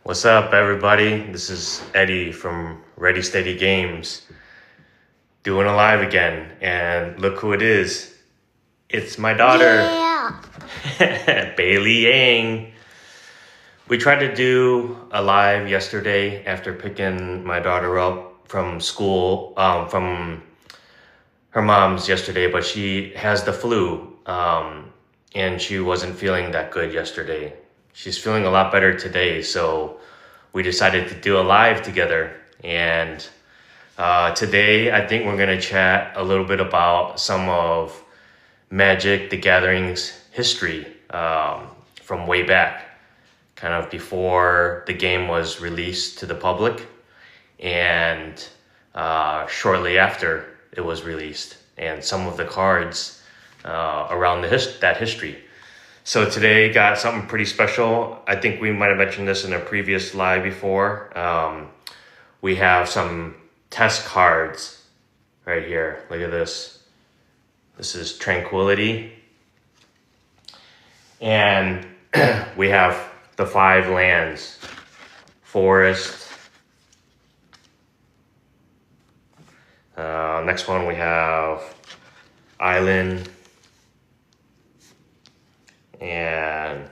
What's up, everybody? This is Eddie from Ready Steady Games, doing a live again, and look who it is. It's my daughter, Bailey Yang. We tried to do a live yesterday after picking my daughter up from school, from her mom's yesterday, but she has the flu, and she wasn't feeling that good yesterday. She's feeling a lot better today, so we decided to do a live together. And today, I think we're gonna chat a little bit about some of Magic the Gathering's history from way back, kind of before the game was released to the public, and shortly after it was released, and some of the cards around that history. So today got something pretty special. I think we might have mentioned this in a previous live before. We have some test cards right here. Look at this. This is Tranquility. And we have the 5 lands. Forest. Next one we have Island. And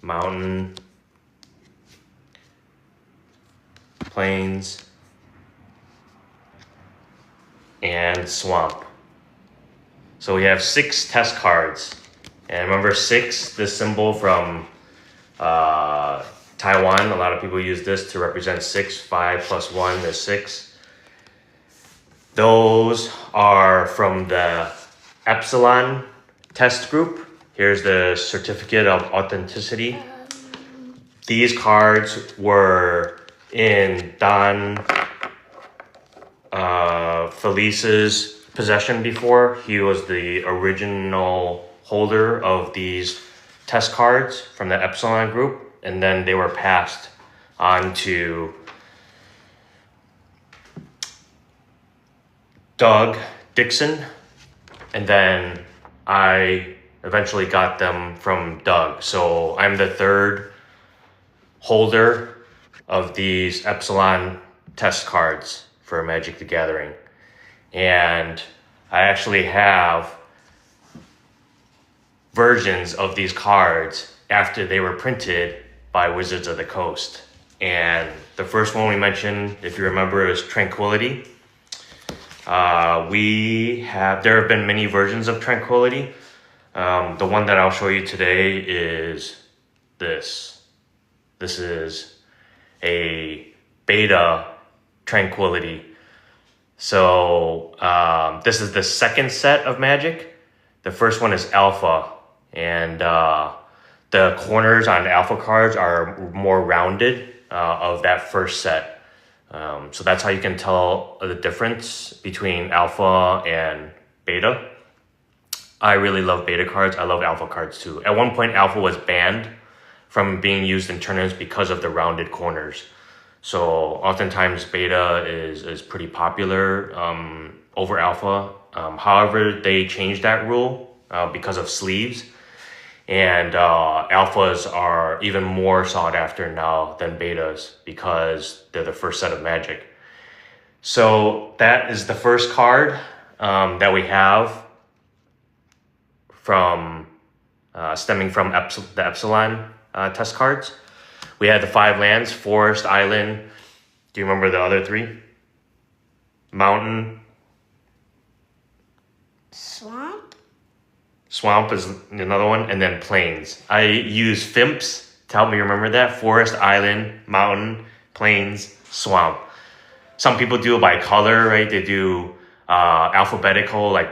Mountain, Plains, and Swamp. So we have 6 test cards. And remember 6, this symbol from Taiwan. A lot of people use this to represent 6. 5 plus 1 is 6. Those are from the Epsilon test group. Here's the certificate of authenticity. These cards were in Don Felice's possession before. He was the original holder of these test cards from the Epsilon group, and then they were passed on to Doug Dixon, and then I eventually got them from Doug. So I'm the 3rd holder of these Epsilon test cards for Magic the Gathering. And I actually have versions of these cards after they were printed by Wizards of the Coast. And the first one we mentioned, if you remember, is Tranquility. There have been many versions of Tranquility. The one that I'll show you today is this. This is a beta Tranquility. So this is the 2nd set of Magic. The first one is Alpha, and the corners on Alpha cards are more rounded of that first set. So that's how you can tell the difference between Alpha and Beta. I really love Beta cards. I love Alpha cards too. At one point, Alpha was banned from being used in tournaments because of the rounded corners. So oftentimes Beta is pretty popular over Alpha. However, they changed that rule because of sleeves. And Alphas are even more sought after now than Betas because they're the first set of Magic. So that is the first card that we have from stemming from the Epsilon test cards. We had the 5 lands: Forest, Island. Do you remember the other 3? Mountain. Swamp is another one, and then Plains. I use FIMPs to help me remember that. Forest, Island, Mountain, Plains, Swamp. Some people do it by color, right? They do alphabetical, like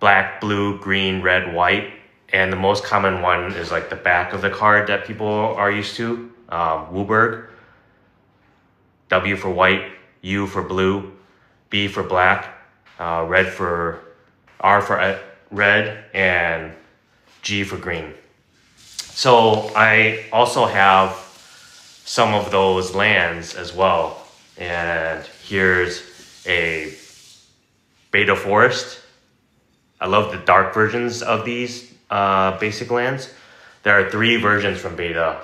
black, blue, green, red, white. And the most common one is like the back of the card that people are used to. Wooburg. W for white, U for blue, B for black, R for red, and G for green. So I also have some of those lands as well. And here's a Beta Forest. I love the dark versions of these basic lands. There are 3 versions from beta.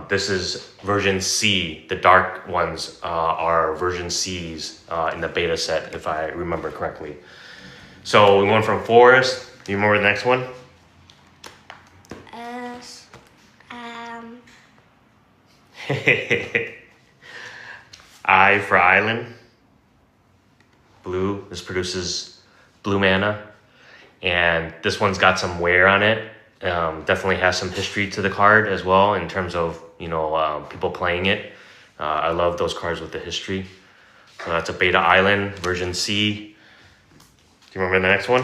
This is version C. The dark ones are version C's in the beta set, if I remember correctly. So we went from forest. Do you remember the next one? I for island. Blue. This produces blue mana. And this one's got some wear on it. Definitely has some history to the card as well in terms of, people playing it. I love those cards with the history. So that's a beta island, version C. Do you remember the next one?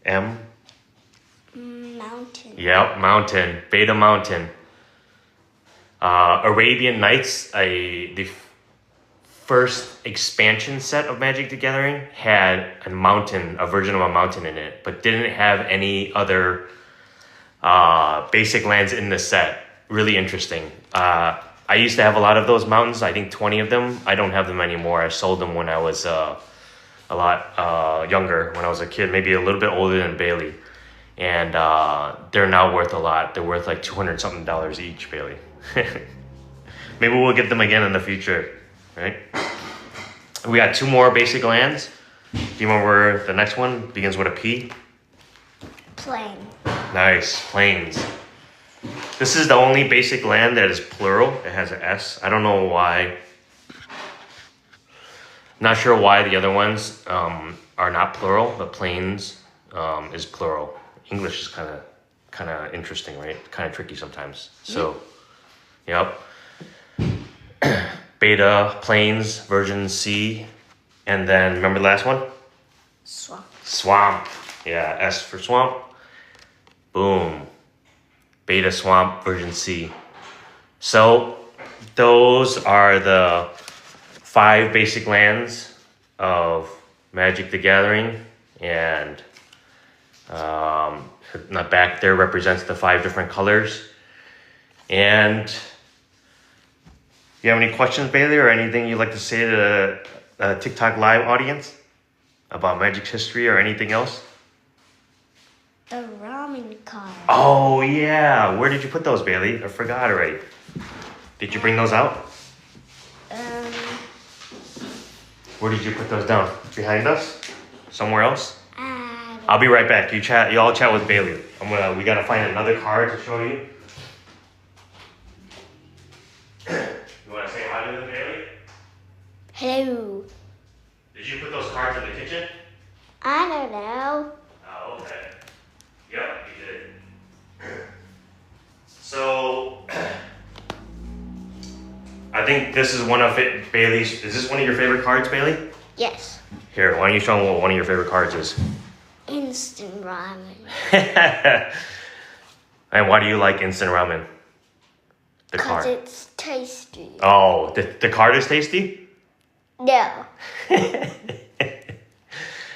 M? Mountain. Yep, mountain. Beta mountain. Arabian Nights, the first expansion set of Magic the Gathering, had a version of a mountain in it, but didn't have any other basic lands in the set. Really interesting. I used to have a lot of those mountains, I think 20 of them. I don't have them anymore. I sold them when I was a lot younger, when I was a kid, maybe a little bit older than Bailey. And they're now worth a lot. They're worth like $200 something each, Bailey. Maybe we'll get them again in the future, right? We got 2 more basic lands. Do you remember the next one? Begins with a P. Plain. Nice, plains. This is the only basic land that is plural. It has an S. I don't know why. Not sure why the other ones are not plural, but plains is plural. English is kind of interesting, right? Kind of tricky sometimes. So, yep. Beta, plains, version C. And then, remember the last one? Swamp. Swamp. Yeah, S for swamp. Boom. Beta swamp, version C. So, those are the 5 basic lands of Magic the Gathering. And the back there represents the 5 different colors. And you have any questions, Bailey, or anything you'd like to say to the TikTok live audience about Magic's history or anything else? The ramen card. Oh, yeah. Where did you put those, Bailey? I forgot already. Did you bring those out? Where did you put those down? Behind us? Somewhere else? I'll be right back. You all chat with Bailey. We gotta find another card to show you. You wanna say hi to them, Bailey? Hello. Did you put those cards in the kitchen? I don't know. Oh, okay. Yep, you did. So, I think this is one of Bailey's. Is this one of your favorite cards, Bailey? Yes. Here, why don't you show them what one of your favorite cards is? Instant ramen. And why do you like instant ramen? The card. Because it's tasty. Oh, the card is tasty? No.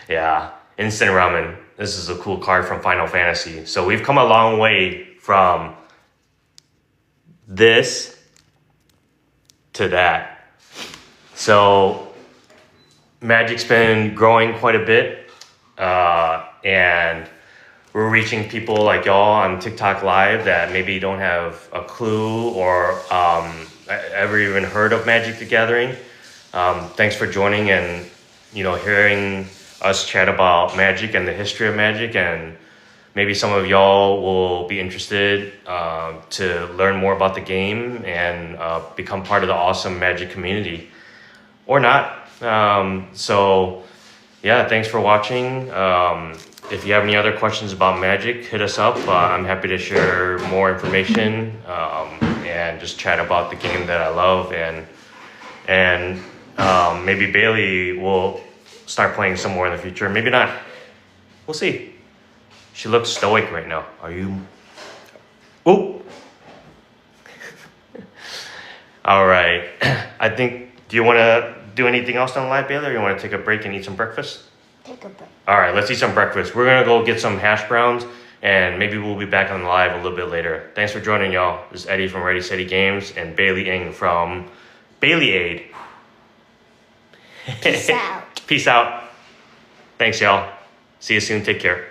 Yeah, instant ramen. This is a cool card from Final Fantasy. So we've come a long way from this to that. So Magic's been growing quite a bit. And we're reaching people like y'all on TikTok Live that maybe don't have a clue or ever even heard of Magic the Gathering. Thanks for joining and hearing us chat about Magic and the history of Magic, and maybe some of y'all will be interested to learn more about the game and become part of the awesome Magic community, or not. So yeah, thanks for watching. If you have any other questions about Magic, hit us up. I'm happy to share more information and just chat about the game that I love, and maybe Bailey will start playing some more in the future. Maybe not. We'll see. She looks stoic right now. Are you? Oh. All right. I think. Do you want to do anything else on live, Bailey, or you want to take a break and eat some breakfast? Take a break. All right, let's eat some breakfast. We're gonna go get some hash browns, and maybe we'll be back on the live a little bit later. Thanks for joining, y'all. This is Eddie from Ready Steady Games and Bailey Ng from Bailey Aid. Peace out. Peace out. Thanks, y'all. See you soon. Take care.